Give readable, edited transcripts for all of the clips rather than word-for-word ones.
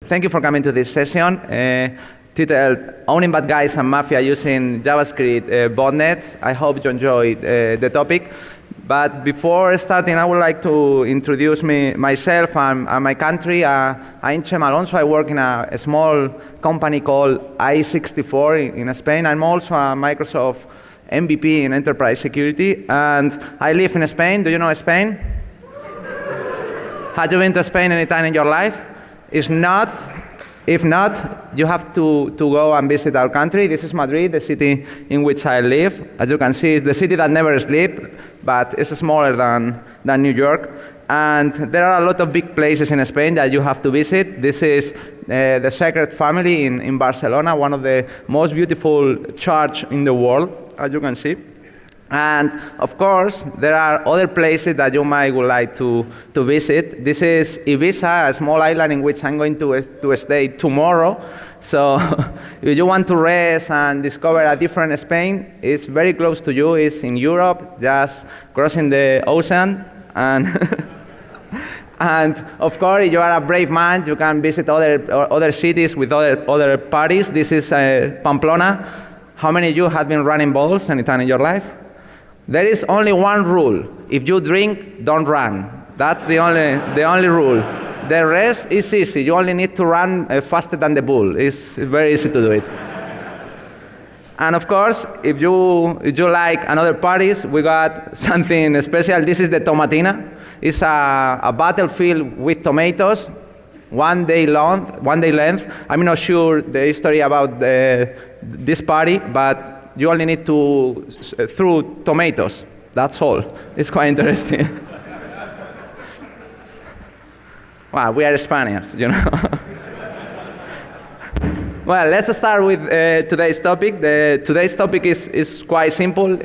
Thank you for coming to this session. Titled Owning Bad Guys and Mafia Using JavaScript Botnets. I hope you enjoyed the topic. But before starting, I would like to introduce myself and my country. I'm Chema Alonso. I work in a small company called I64 in Spain. I'm also a Microsoft MVP in enterprise security. And I live in Spain. Do you know Spain? Have you been to Spain any time in your life? If not, you have to go and visit our country. This is Madrid, the city in which I live. As you can see, it's the city that never sleeps, but it's smaller than New York. And there are a lot of big places in Spain that you have to visit. This is the Sacred Family in Barcelona, one of the most beautiful churches in the world, as you can see. And of course, there are other places that you might would like to visit. This is Ibiza, a small island in which I'm going to stay tomorrow. So if you want to rest and discover a different Spain, it's very close to you. It's in Europe, just crossing the ocean. And and of course, if you are a brave man, you can visit other cities with other parties. This is Pamplona. How many of you have been running balls anytime in your life? There is only one rule. If you drink, don't run. That's the only rule. The rest is easy. You only need to run faster than the bull. It's very easy to do it. And of course, if you like another parties, we got something special. This is the Tomatina. It's a battlefield with tomatoes, one day length. I'm not sure the history about this party, but you only need to throw tomatoes. That's all. It's quite interesting. Wow, we are Spaniards, you know. Well, let's start with today's topic. Today's topic is quite simple.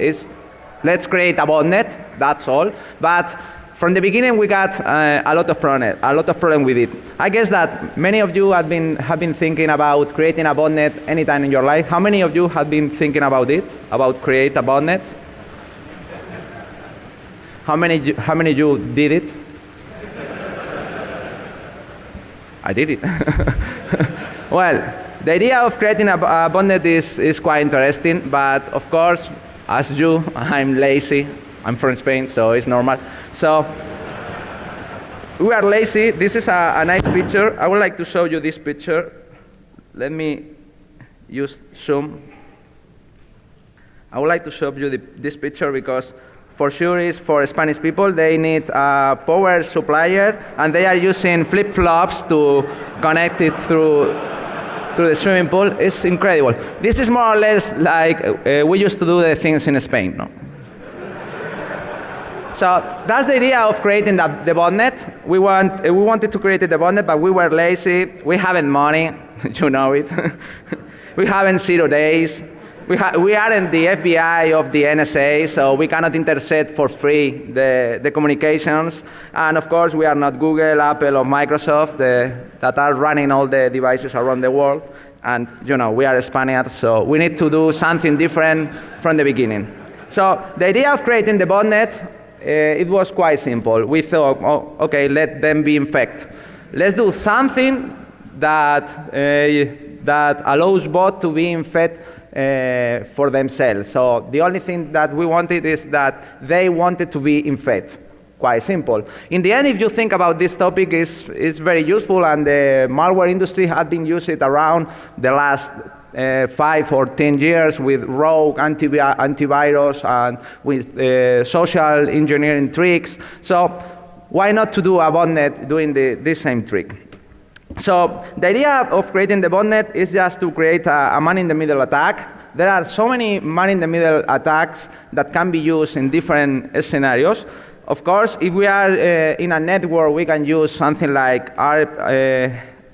Let's create a botnet. That's all. But from the beginning, we got a lot of problem with it. I guess that many of you have been thinking about creating a botnet anytime in your life. How many of you have been thinking about it, about create a botnet? How many of you did it? I did it. Well, the idea of creating a botnet is quite interesting, but of course, as you, I'm lazy. I'm from Spain, so it's normal. So we are lazy. This is a nice picture. I would like to show you this picture. Let me use Zoom. I would like to show you this picture because for sure it's for Spanish people. They need a power supplier, and they are using flip-flops to connect it through the swimming pool. It's incredible. This is more or less like we used to do the things in Spain, no? So that's the idea of creating the botnet. We wanted to create the botnet, but we were lazy. We haven't money, you know it. We haven't 0 days. We aren't the FBI of the NSA, so we cannot intercept for free the communications. And of course, we are not Google, Apple, or Microsoft that are running all the devices around the world. And you know, we are Spaniards, so we need to do something different from the beginning. So the idea of creating the botnet, it was quite simple. We thought, oh, okay, let them be infected. Let's do something that allows bot to be infected for themselves. So the only thing that we wanted is that they wanted to be infected. Quite simple. In the end, if you think about this topic, it's very useful, and the malware industry had been using it around the last 5 or 10 years with rogue antivirus and with social engineering tricks. So why not to do a botnet doing this same trick? So the idea of creating the botnet is just to create a man-in-the-middle attack. There are so many man-in-the-middle attacks that can be used in different scenarios. Of course, if we are in a network, we can use something like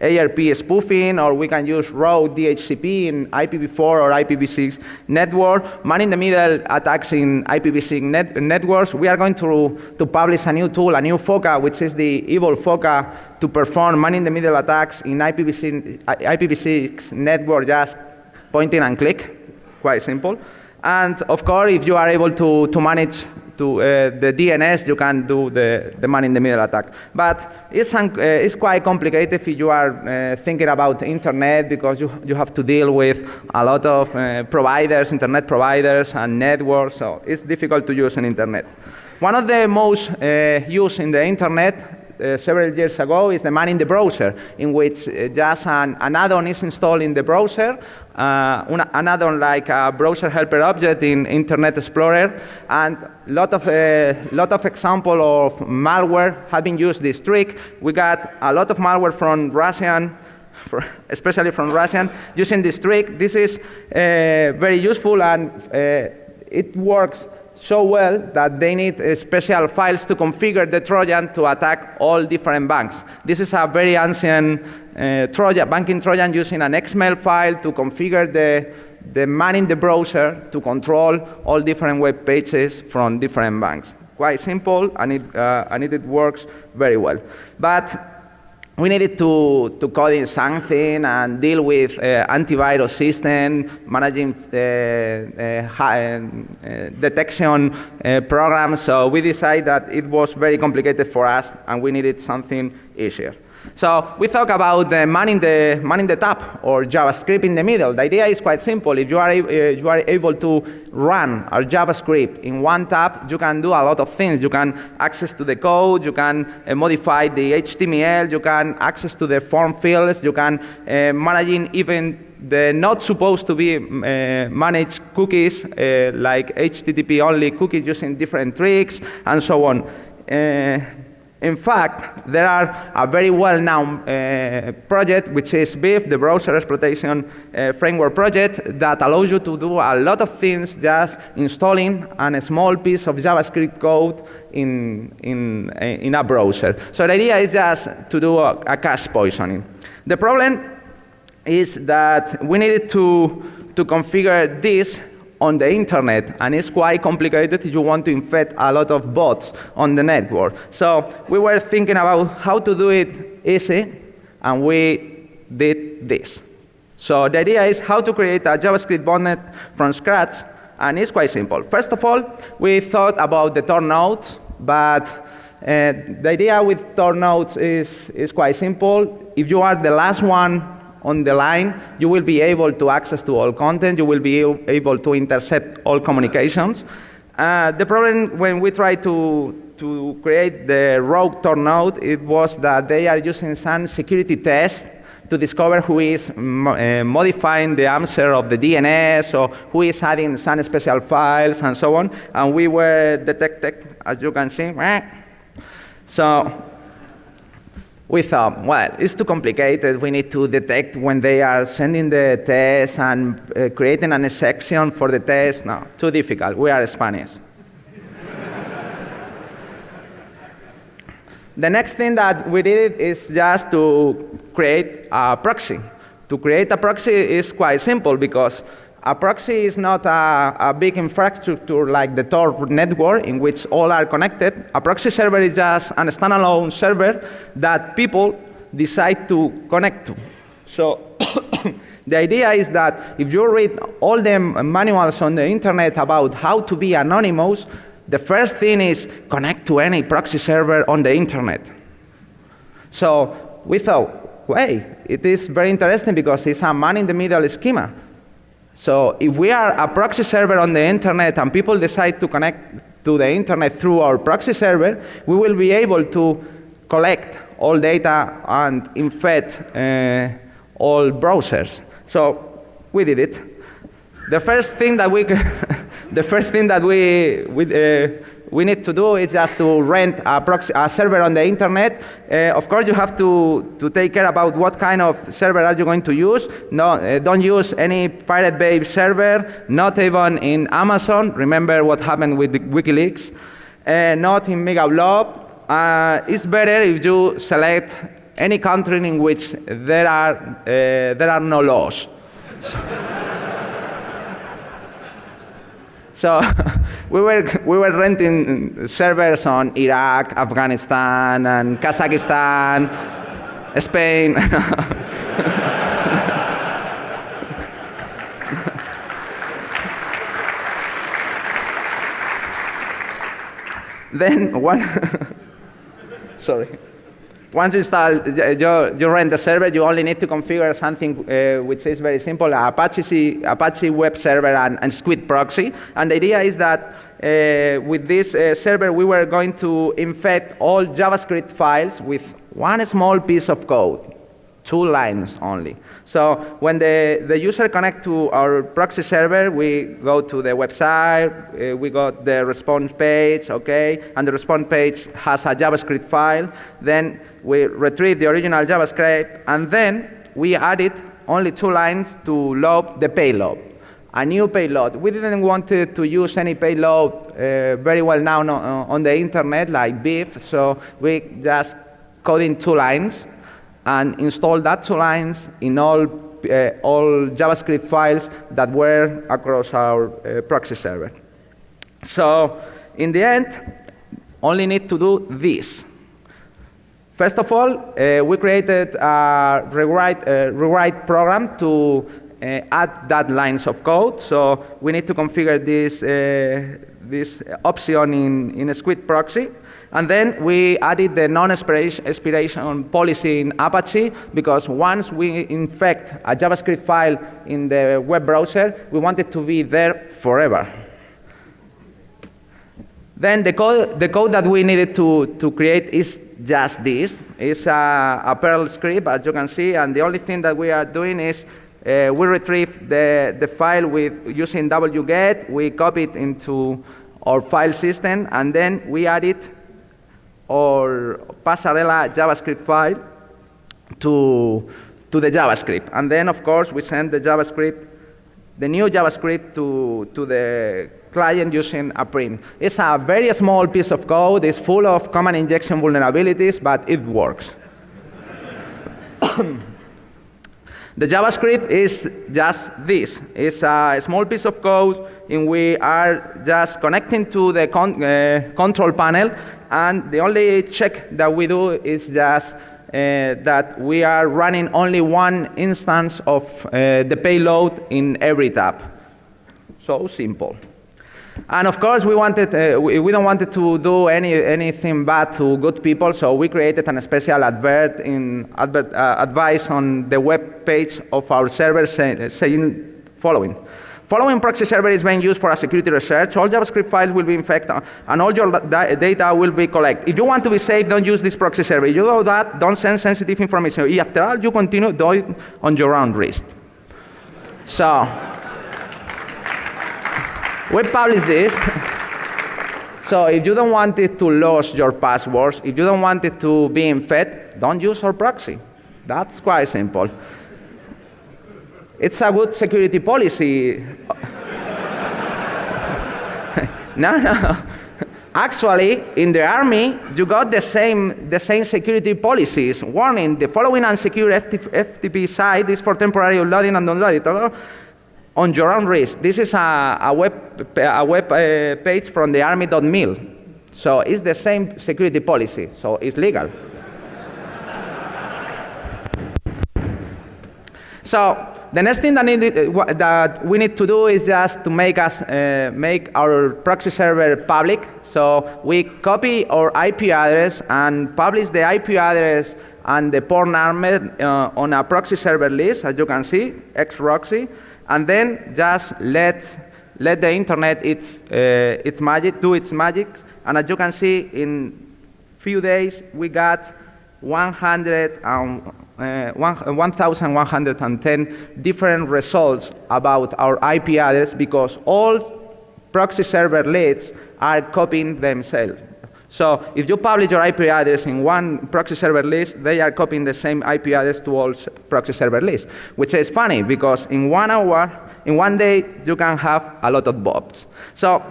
ARP spoofing, or we can use rogue DHCP in IPv4 or IPv6 network. Man-in-the-middle attacks in IPv6 networks. We are going to publish a new tool, a new FOCA, which is the evil FOCA, to perform man-in-the-middle attacks in IPv6 network, just pointing and click. Quite simple. And of course, if you are able to manage the DNS, you can do the man-in-the-middle attack. But it's quite complicated if you are thinking about internet, because you have to deal with a lot of providers, internet providers, and networks, so it's difficult to use on internet. One of the most used in the internet several years ago is the man in the browser, in which just an add-on is installed in the browser, an add-on like a browser helper object in Internet Explorer, and lot of example of malware have been used this trick. We got a lot of malware from Russian, especially from Russian, using this trick. This is very useful, and it works so well that they need special files to configure the Trojan to attack all different banks. This is a very ancient banking Trojan using an XML file to configure the man in the browser to control all different web pages from different banks. Quite simple, and it works very well. But we needed to code in something and deal with antivirus system, managing detection programs. So we decided that it was very complicated for us, and we needed something easier. So we talk about the man in the top, or JavaScript in the middle. The idea is quite simple. If you are able to run our JavaScript in one tab, you can do a lot of things. You can access to the code, you can modify the HTML, you can access to the form fields, you can managing even the not supposed to be managed cookies, like HTTP only cookies using different tricks, and so on. In fact, there are a very well-known project, which is Biff, the browser exploitation framework project, that allows you to do a lot of things just installing a small piece of JavaScript code in a browser. So the idea is just to do a cache poisoning. The problem is that we needed to configure this on the internet, and it's quite complicated if you want to infect a lot of bots on the network. So we were thinking about how to do it easy, and we did this. So the idea is how to create a JavaScript botnet from scratch, and it's quite simple. First of all, we thought about the Tor nodes, but the idea with Tor nodes is quite simple. If you are the last one on the line, you will be able to access to all content. You will be able to intercept all communications. The problem when we tried to create the rogue Tor node, it was that they are using some security test to discover who is modifying the answer of the DNS, or who is adding some special files, and so on. And we were detected, as you can see. So we thought, well, it's too complicated. We need to detect when they are sending the test and creating an exception for the test. No, too difficult. We are Spanish. The next thing that we did is just to create a proxy. To create a proxy is quite simple, because a proxy is not a big infrastructure like the Tor network in which all are connected. A proxy server is just a standalone server that people decide to connect to. So the idea is that if you read all the manuals on the internet about how to be anonymous, the first thing is connect to any proxy server on the internet. So we thought, wait, it is very interesting because it's a man-in-the-middle schema. So if we are a proxy server on the internet and people decide to connect to the internet through our proxy server, we will be able to collect all data and infect all browsers. So we did it. The first thing that we need to do is just to rent a server on the internet. Of course, you have to take care about what kind of server are you going to use. No, don't use any Pirate Bay server, not even in Amazon. Remember what happened with the WikiLeaks. Not in MegaBlob. It's better if you select any country in which there are no laws. So we were renting servers on Iraq, Afghanistan, and Kazakhstan, Spain. Then sorry. Once you install, you run the server, you only need to configure something which is very simple, Apache web server and Squid proxy. And the idea is that with this server, we were going to infect all JavaScript files with one small piece of code, 2 lines only. So when the user connects to our proxy server, we go to the website, we got the response page, okay, and the response page has a JavaScript file. Then we retrieve the original JavaScript, and then we added only 2 lines to load the payload, a new payload. We didn't want to use any payload very well known on the internet like Biff, so we just coded 2 lines and install that 2 lines in all JavaScript files that were across our proxy server. So in the end, only need to do this. First of all, we created a rewrite program to add that lines of code. So we need to configure this option in a Squid proxy. And then we added the non-expiration policy in Apache, because once we infect a JavaScript file in the web browser, we want it to be there forever. Then the code that we needed to create is just this. It's a Perl script, as you can see, and the only thing that we are doing is we retrieve the file using wget, we copy it into our file system, and then we add it or Passarella JavaScript file to the JavaScript. And then, of course, we send the new JavaScript to the client using a print. It's a very small piece of code. It's full of command injection vulnerabilities, but it works. The JavaScript is just this. It's a small piece of code in we are just connecting to the control panel, and the only check that we do is just that we are running only one instance of the payload in every tab. So simple. And of course, we don't want to do anything bad to good people, so we created a special advice on the web page of our server saying following. Following proxy server is being used for a security research. All JavaScript files will be infected, and all your data will be collected. If you want to be safe, don't use this proxy server. If you do that, don't send sensitive information. If after all, you continue, do it on your own risk. So we publish this. So if you don't want it to lose your passwords, if you don't want it to be infected, don't use our proxy. That's quite simple. It's a good security policy. No. Actually, in the army, you got the same security policies. Warning, the following unsecure FTP site is for temporary uploading and downloading on your own risk. This is a web page from the army.mil. So it's the same security policy, so it's legal. So the next thing that we need to do is just to make our proxy server public. So we copy our IP address and publish the IP address and the port number on a proxy server list, as you can see, xproxy, and then just let the internet do its magic. And as you can see, in few days we got 1,110 different results about our IP address, because all proxy server leads are copying themselves. So if you publish your IP address in one proxy server list, they are copying the same IP address to all proxy server lists, which is funny because in 1 hour, in 1 day, you can have a lot of bots. So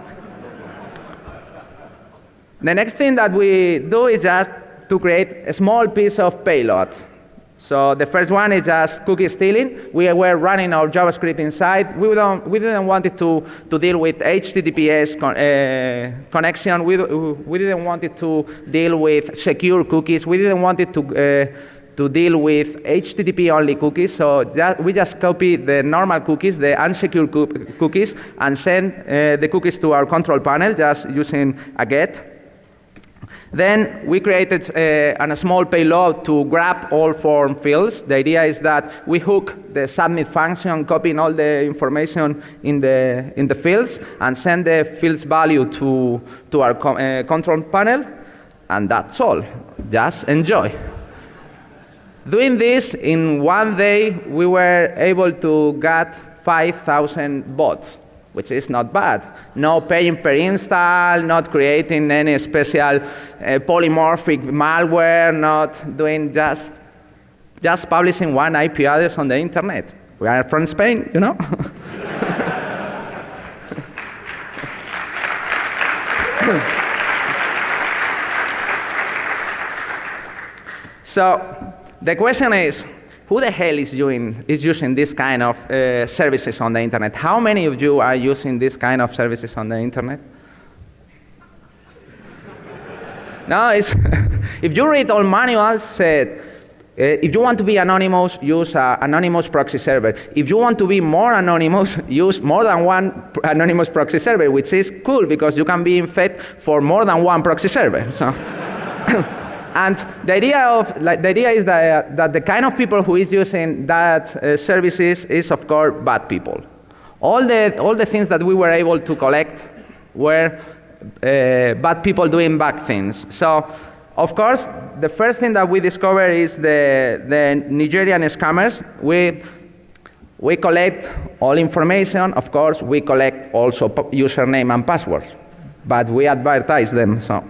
the next thing that we do is just to create a small piece of payload. So the first one is just cookie stealing. We were running our JavaScript inside. We didn't want it to deal with HTTPS connection. We didn't want it to deal with secure cookies. We didn't want it to deal with HTTP only cookies. So we just copy the normal cookies, the unsecured cookies, and send the cookies to our control panel just using a get. Then we created a small payload to grab all form fields. The idea is that we hook the submit function, copying all the information in the fields, and send the fields value to our control panel, and that's all. Just enjoy. Doing this in one day, we were able to get 5,000 bots, which is not bad. No paying per install, not creating any special polymorphic malware, not doing just publishing one IP address on the internet. We are from Spain, you know? So the question is, who the hell is using this kind of services on the internet? How many of you are using this kind of services on the internet? No, it's if you read all manuals, said, if you want to be anonymous, use an anonymous proxy server. If you want to be more anonymous, use more than one anonymous proxy server, which is cool because you can be infected for more than one proxy server. So. And the idea is that the kind of people who is using that services is, of course, bad people. All the things that we were able to collect were bad people doing bad things. So, of course, the first thing that we discovered is the Nigerian scammers. We collect all information. Of course, we collect also username and passwords, but we advertise them, so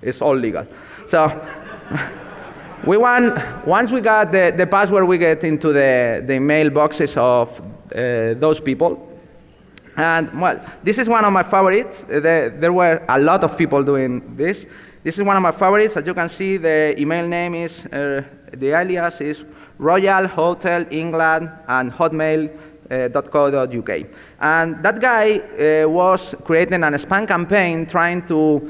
it's all legal. So once we got the password, we get into the email boxes of those people. And well, this is one of my favorites. There were a lot of people doing this. This is one of my favorites. As you can see, the email name is, the alias is Royal Hotel England and hotmail.co.uk. And that guy was creating a spam campaign trying to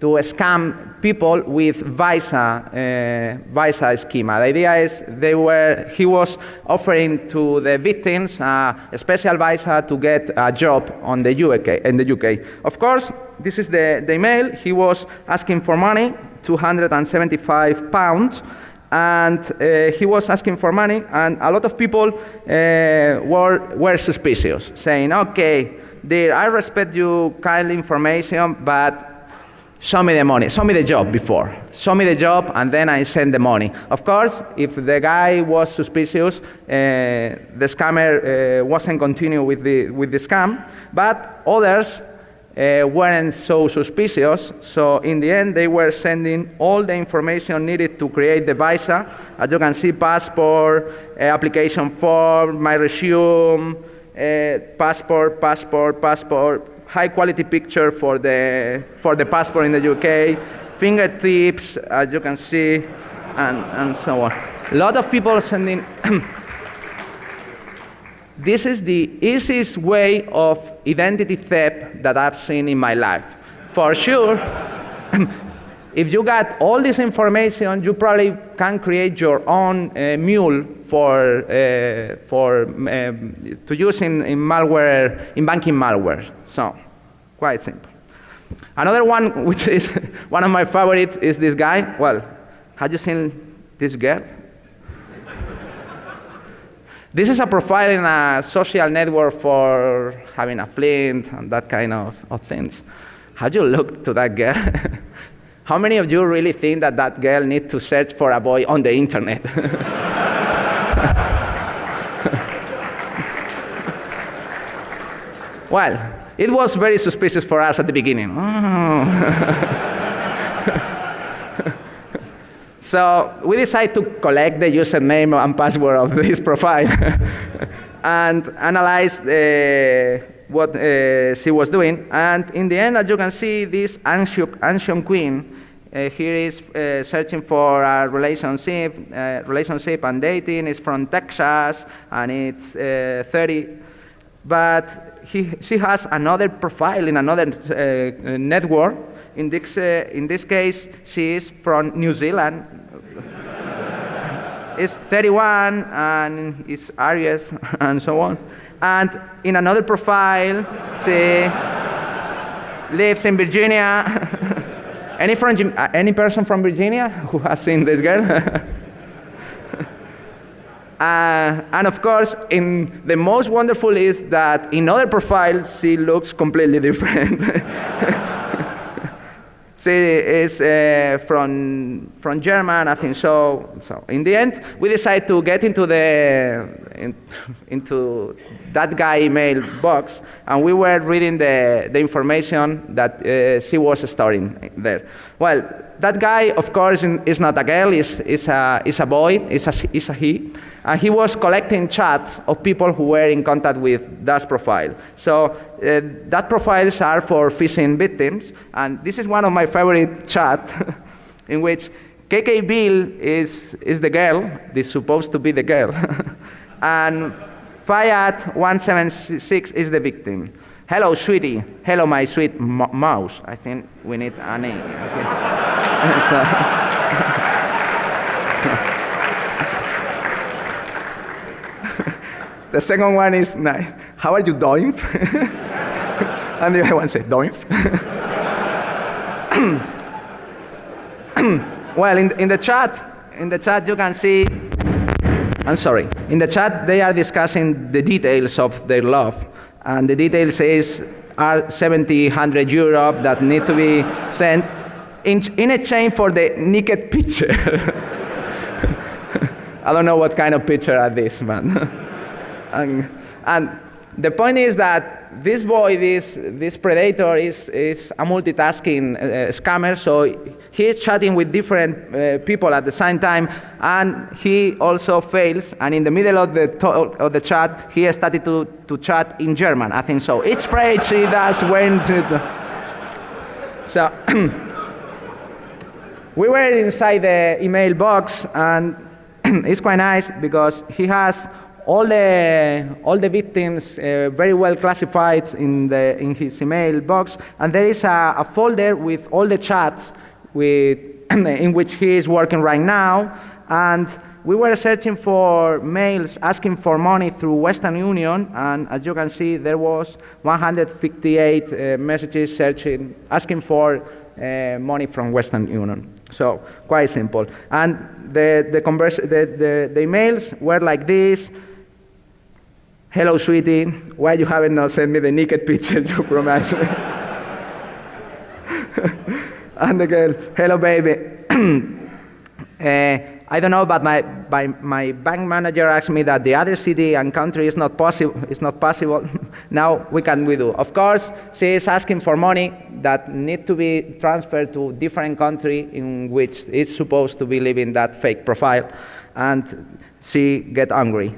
scam people with Visa schema. The idea is he was offering to the victims a special visa to get a job in the UK. Of course, this is the email. He was asking for money, £275, and he was asking for money, and a lot of people were suspicious, saying, okay, dear, I respect you kind information, but show me the money, show me the job before. Show me the job, and then I send the money. Of course, if the guy was suspicious, the scammer wasn't continue with the scam, but others weren't so suspicious, so in the end, they were sending all the information needed to create the visa. As you can see, passport, application form, my resume, passport, high quality picture for the passport in the UK, fingertips, as you can see, and so on. A lot of people sending. This is the easiest way of identity theft that I've seen in my life. For sure, if you got all this information, you probably can create your own mule to use in malware, in banking malware. So, quite simple. Another one, which is one of my favorites, is this guy. Well, have you seen this girl? This is a profile in a social network for having a flint and that kind of things. How do you look to that girl? How many of you really think that that girl needs to search for a boy on the internet? Well, it was very suspicious for us at the beginning. So we decided to collect the username and password of this profile and analyze what she was doing. And in the end, as you can see, this ancient queen here is searching for a relationship and dating. It's from Texas, and it's 30. But she has another profile in another network. In this case, she is from New Zealand. It's 31, and it's Aries, and so on. And in another profile, she lives in Virginia. Any person from Virginia who has seen this girl? And of course, the most wonderful is that in other profiles, she looks completely different. She is from German, I think so. So in the end, we decided to get into into that guy email box, and we were reading the information that she was storing there. Well, that guy, of course, is not a girl, is a boy, is a he. And he was collecting chats of people who were in contact with that profile. So that profiles are for phishing victims. And this is one of my favorite chats in which KK Bill is the girl, is supposed to be the girl. And Fayat176 is the victim. Hello, sweetie. Hello, my sweet mouse. I think we need a name. Okay. The second one is nice. How are you doing? And the other one says, doing? Well, in the chat you can see, I'm sorry, in the chat they are discussing the details of their love. And the details are 100 euro that need to be sent in exchange for the naked picture. I don't know what kind of picture are this, man. And the point is that this boy, this predator, is a multitasking scammer. So he is chatting with different people at the same time, and he also fails. And in the middle of the chat, he started to chat in German. I think so. Each phrase he does when. So we were inside the email box, and it's quite nice because he has all the victims very well classified in his email box, and there is a folder with all the chats in which he is working right now. And we were searching for mails asking for money through Western Union, and as you can see, there was 158 messages asking for money from Western Union. So quite simple. And the emails were like this. Hello, sweetie. Why you haven't not sent me the naked picture you promised me? And the girl, hello, baby. I don't know, but my bank manager asked me that the other city and country is not possible. Now, what can we do? Of course, she is asking for money that need to be transferred to different country in which it's supposed to be living that fake profile. And she get angry.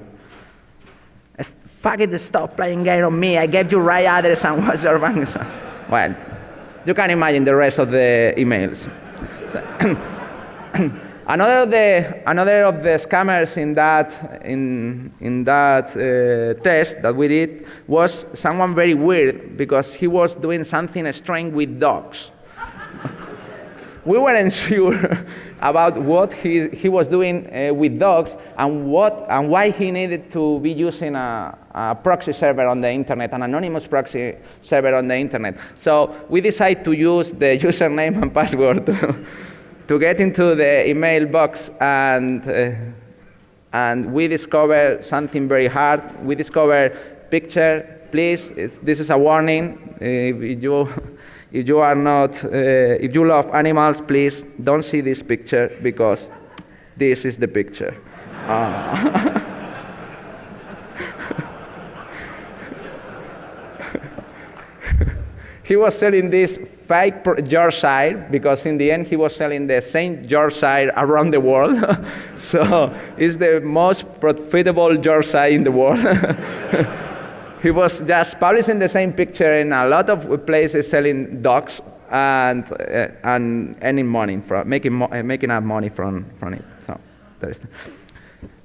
Fuck it, stop playing game on me. I gave you right address and what's your bank. Well, you can imagine the rest of the emails. So, another of the scammers in that test that we did was someone very weird because he was doing something strange with dogs. We weren't sure about what he was doing with dogs and why he needed to be using a proxy server on the internet, an anonymous proxy server on the internet. So we decided to use the username and password to get into the email box, and we discovered something very hard. We discovered picture. Please, this is a warning. If you love animals, please don't see this picture because this is the picture. He was selling this fake Yorkshire because in the end he was selling the same Yorkshire around the world. So it's the most profitable Yorkshire in the world. He was just publishing the same picture in a lot of places selling dogs and earning money from making up money from it. So that is.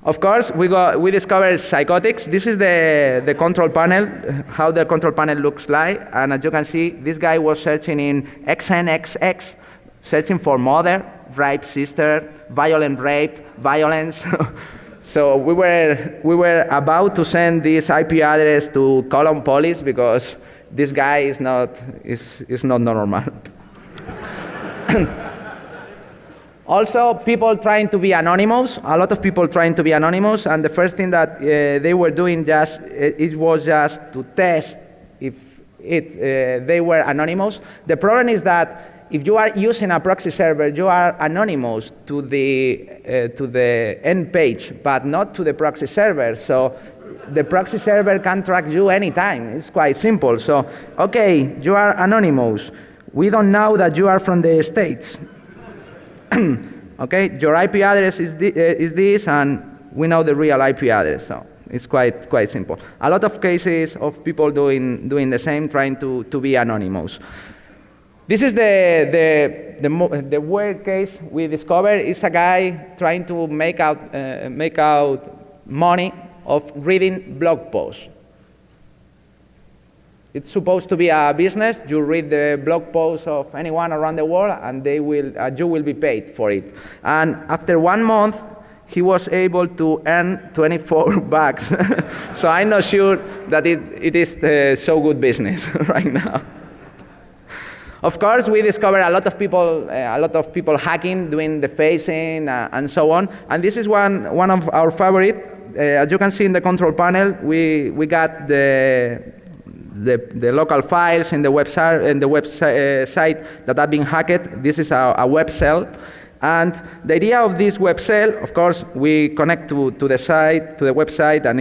Of course, we discovered psychotics. This is the control panel, how the control panel looks like. And as you can see, this guy was searching in XNXX, searching for mother, rape, sister, violent rape, violence. So we were about to send this IP address to Colon Police because this guy is not normal. Also, people trying to be anonymous, a lot of people trying to be anonymous, and the first thing that they were doing it was just to test if they were anonymous. The problem is that if you are using a proxy server, you are anonymous to the end page, but not to the proxy server. So the proxy server can track you anytime. It's quite simple. So, okay, you are anonymous. We don't know that you are from the States. Okay, your IP address is this, and we know the real IP address. So it's quite simple. A lot of cases of people doing the same, trying to be anonymous. This is the weird case we discovered. It's a guy trying to make out money of reading blog posts. It's supposed to be a business. You read the blog posts of anyone around the world, and you will be paid for it. And after 1 month, he was able to earn 24 bucks. So I'm not sure that it is so good business right now. Of course, we discovered a lot of people hacking, doing the phasing, and so on. And this is one of our favorite. As you can see in the control panel, we got the local files in the website that have been hacked. This is a web shell. And the idea of this web shell, of course, we connect to the website, and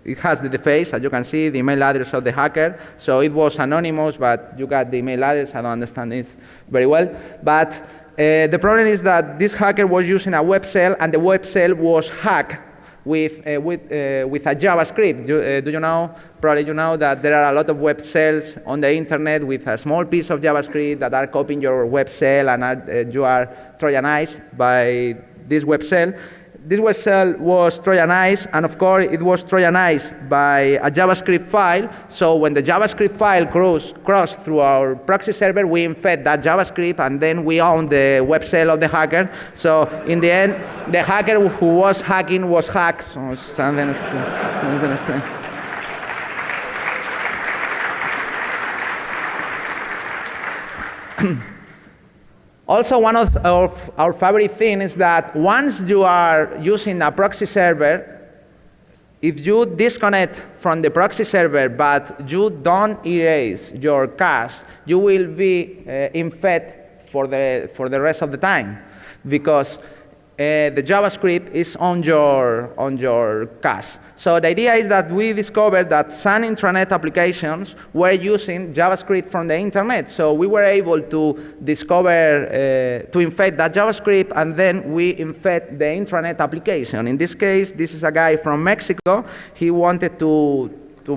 it has the face, as you can see, the email address of the hacker. So it was anonymous, but you got the email address. I don't understand this very well. But the problem is that this hacker was using a web shell, and the web shell was hacked with a JavaScript. Do you know? Probably you know that there are a lot of web shells on the internet with a small piece of JavaScript that are copying your web shell, and you are Trojanized by this web shell. This web shell was Trojanized, and of course it was Trojanized by a JavaScript file. So when the JavaScript file crossed through our proxy server, we infect that JavaScript, and then we own the web shell of the hacker. So in the end, the hacker who was hacking was hacked. So also, one of our favorite things is that once you are using a proxy server, if you disconnect from the proxy server but you don't erase your cache, you will be infected for the rest of the time, because the JavaScript is on your cache. So the idea is that we discovered that some intranet applications were using JavaScript from the internet. So we were able to discover, to infect that JavaScript, and then we infect the intranet application. In this case, this is a guy from Mexico. He wanted to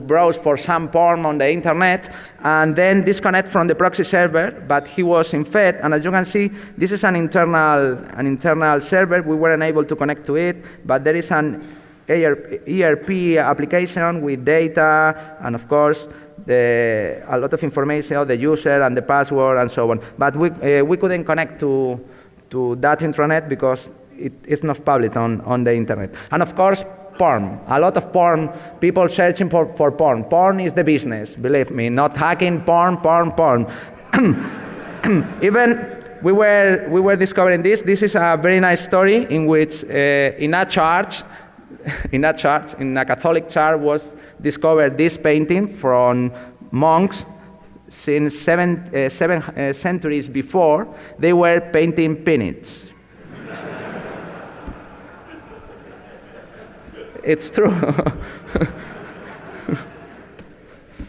browse for some porn on the internet, and then disconnect from the proxy server, but he was infected. And as you can see, this is an internal server. We weren't able to connect to it, but there is an ERP application with data, and of course, a lot of information of the user and the password and so on. But we couldn't connect to that intranet because it's not public on the internet. And of course, porn. A lot of porn, people searching for porn. Porn is the business, believe me, not hacking, porn. Even we were discovering this. This is a very nice story in which in a Catholic church was discovered this painting from monks since seven centuries before. They were painting peanuts. It's true.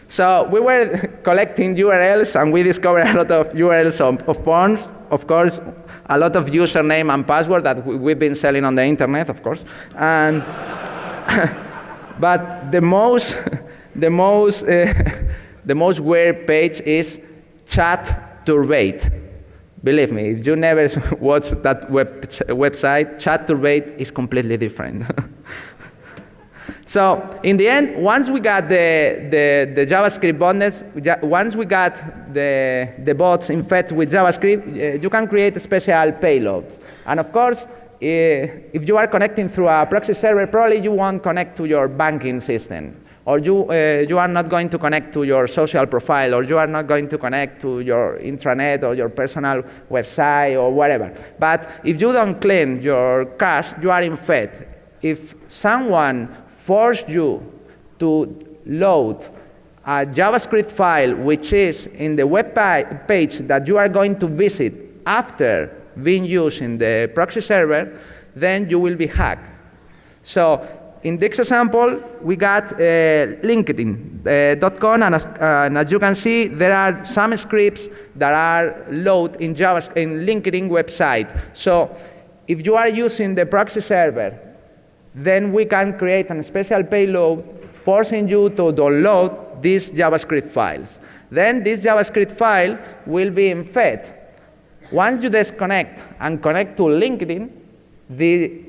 So we were collecting URLs, and we discovered a lot of URLs of porns. Of course, a lot of username and password that we've been selling on the internet, of course. And but the most weird page is Chat Turbate. Believe me, if you never watched that website, Chat Turbate is completely different. So in the end, once we got the JavaScript botnets, once we got the bots infected with JavaScript, you can create special payloads. And of course, if you are connecting through a proxy server, probably you won't connect to your banking system. or you are not going to connect to your social profile, or you are not going to connect to your intranet or your personal website or whatever. But if you don't clean your cache, you are infected. If someone forced you to load a JavaScript file which is in the web page that you are going to visit after being used in the proxy server, then you will be hacked. So in this example, we got LinkedIn, Defcon, and as you can see, there are some scripts that are loaded in LinkedIn website. So if you are using the proxy server, then we can create a special payload forcing you to download these JavaScript files. Then this JavaScript file will be infected. Once you disconnect and connect to LinkedIn,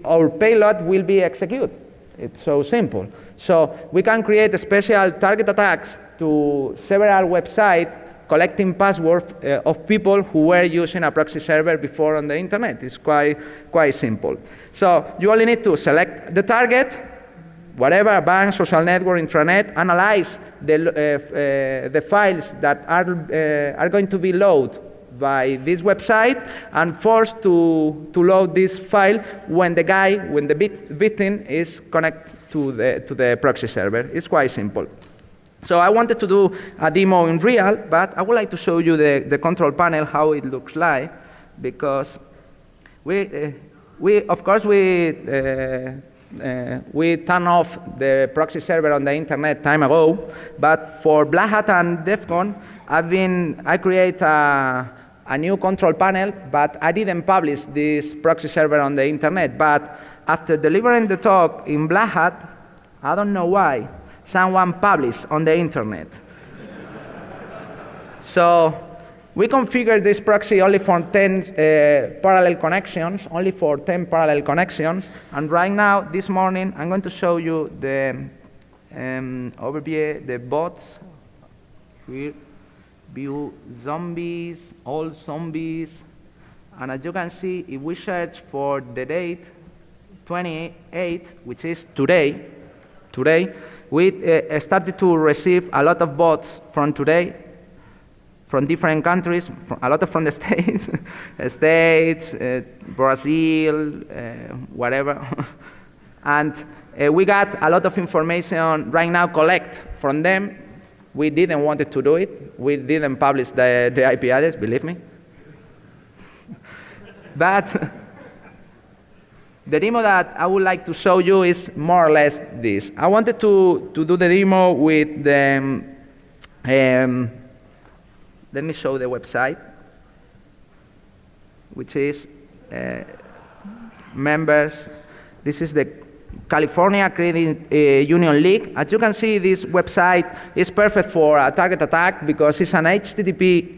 our payload will be executed. It's so simple. So we can create a special target attacks to several websites collecting passwords of people who were using a proxy server before on the internet. It's quite simple. So you only need to select the target, whatever, bank, social network, intranet, analyze the files that are going to be loaded by this website, and forced to load this file when the victim is connected to the proxy server. It's quite simple. So I wanted to do a demo in real, but I would like to show you the control panel, how it looks like, because we turned off the proxy server on the internet time ago, but for Black Hat and Defcon, I create a new control panel, but I didn't publish this proxy server on the internet. But after delivering the talk in Black Hat, I don't know why, someone published on the internet. So we configured this proxy only for 10 parallel connections, and right now, this morning, I'm going to show you the overview, the bots. Here, view zombies, all zombies, and as you can see, if we search for the date 28, which is today, we started to receive a lot of bots from today, from different countries, a lot from the States, Brazil, whatever. And we got a lot of information right now collect from them. We didn't want to do it. We didn't publish the IP address, believe me. But the demo that I would like to show you is more or less this. I wanted to do the demo with the, let me show the website, which is members. This is the California Credit Union League. As you can see, this website is perfect for a target attack because it's an HTTP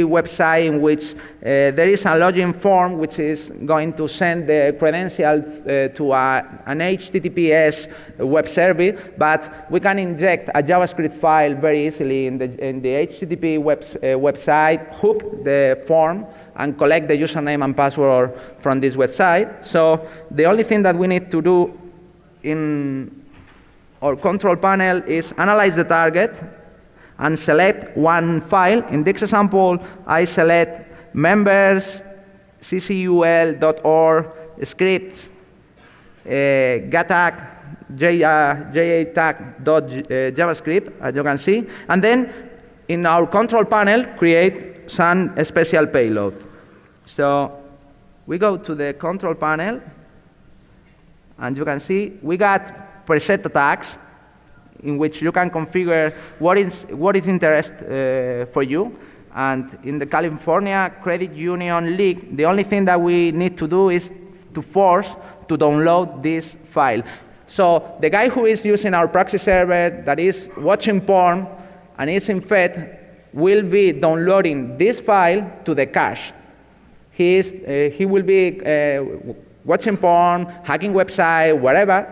website in which there is a login form which is going to send the credentials to an HTTPS web service, but we can inject a JavaScript file very easily in the HTTP website, hook the form, and collect the username and password from this website. So the only thing that we need to do in our control panel is analyze the target and select one file. In this example, I select members, ccul.org, scripts, gatag, JATag.javascript, as you can see. And then in our control panel, create some special payload. So we go to the control panel, and you can see we got preset attacks in which you can configure what is interest for you. And in the California Credit Union League, the only thing that we need to do is to force to download this file. So the guy who is using our proxy server that is watching porn and is infected will be downloading this file to the cache. He will be watching porn, hacking website, whatever,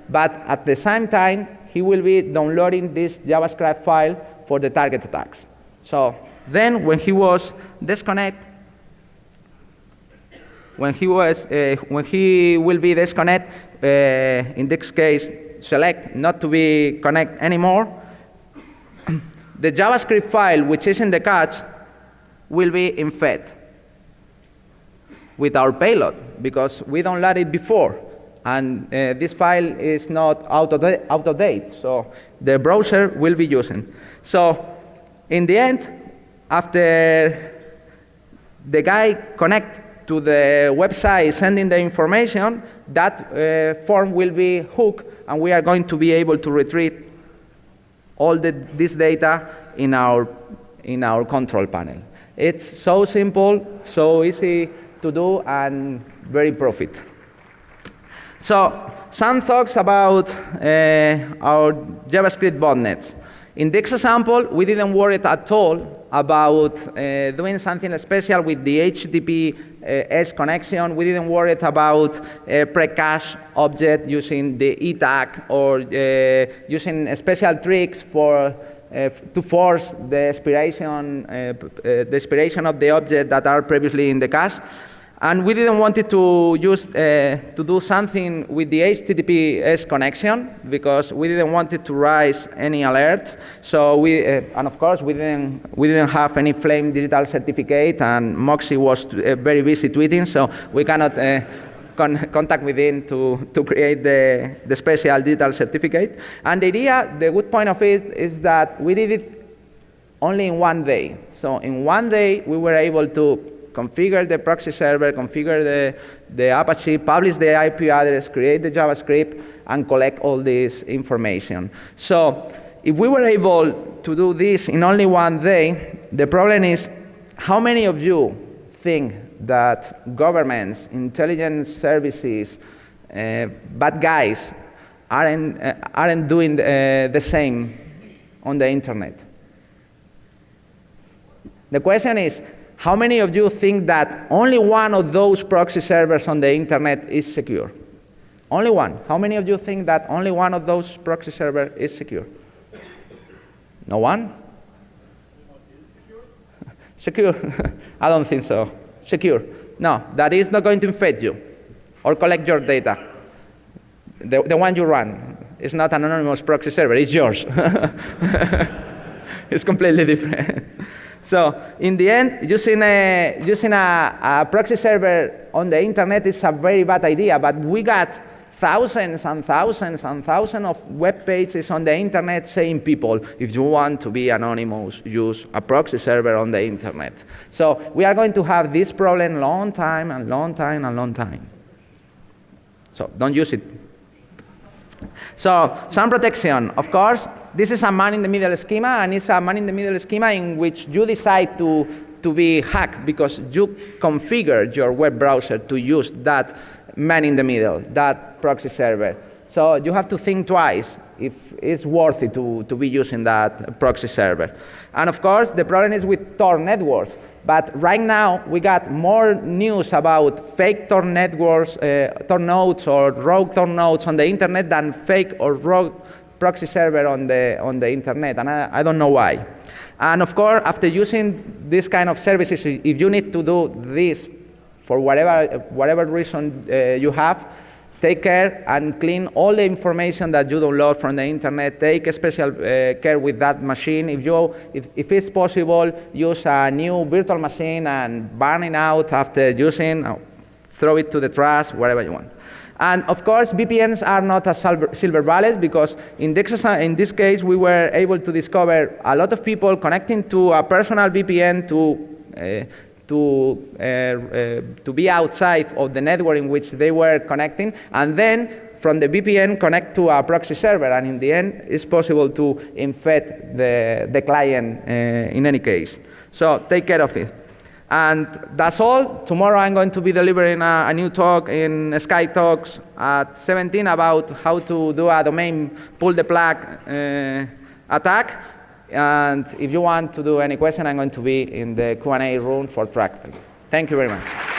but at the same time, he will be downloading this JavaScript file for the target attacks. So then when he was disconnected, when he will be disconnected, in this case, select not to be connect anymore, the JavaScript file which is in the cache will be infed with our payload because we don't let it before. And this file is not out of date, so the browser will be using. So in the end, after the guy connects to the website sending the information, that form will be hooked, and we are going to be able to retrieve all this data in our control panel. It's so simple, so easy to do, and very profit. So some thoughts about our JavaScript botnets. In this example, we didn't worry at all about doing something special with the HTTPS connection. We didn't worry about pre-cache object using the E tag or using special tricks to force the expiration of the object that are previously in the cache. And we didn't want it to use to do something with the HTTPS connection because we didn't want it to raise any alerts. So and of course we didn't have any Flame digital certificate, and Moxie was very busy tweeting, so we cannot contact with him to create the special digital certificate. And the idea, the good point of it is that we did it only in one day. So in one day we were able to configure the proxy server, configure the Apache, publish the IP address, create the JavaScript, and collect all this information. So if we were able to do this in only one day, the problem is how many of you think that governments, intelligence services, bad guys aren't doing the same on the internet? The question is, how many of you think that only one of those proxy servers on the internet is secure? Only one. How many of you think that only one of those proxy servers is secure? No one? Secure? I don't think so. Secure. No, that is not going to infect you or collect your data. The one you run is not an anonymous proxy server, it's yours. It's completely different. So in the end, using a proxy server on the internet is a very bad idea, but we got thousands and thousands and thousands of web pages on the internet saying people, if you want to be anonymous, use a proxy server on the internet. So we are going to have this problem long time and long time and long time. So don't use it. So some protection, of course, this is a man-in-the-middle schema, and it's a man-in-the-middle schema in which you decide to be hacked because you configure your web browser to use that man-in-the-middle, that proxy server. So you have to think twice if it's worth it to be using that proxy server. And of course, the problem is with Tor networks. But right now, we got more news about fake Tor networks, Tor nodes or rogue Tor nodes on the internet than fake or rogue proxy server on the internet, and I don't know why. And of course, after using this kind of services, if you need to do this for whatever reason you have, take care and clean all the information that you download from the internet. Take special care with that machine. If it's possible, use a new virtual machine and burn it out after using, throw it to the trash, wherever you want. And of course, VPNs are not a silver bullet because in this case, we were able to discover a lot of people connecting to a personal VPN to be outside of the network in which they were connecting, and then from the VPN connect to a proxy server, and in the end, it's possible to infect the client in any case. So take care of it. And that's all. Tomorrow I'm going to be delivering a new talk in Sky Talks at 17 about how to do a domain pull the plug attack. And if you want to do any question, I'm going to be in the Q&A room for track 3. Thank you very much.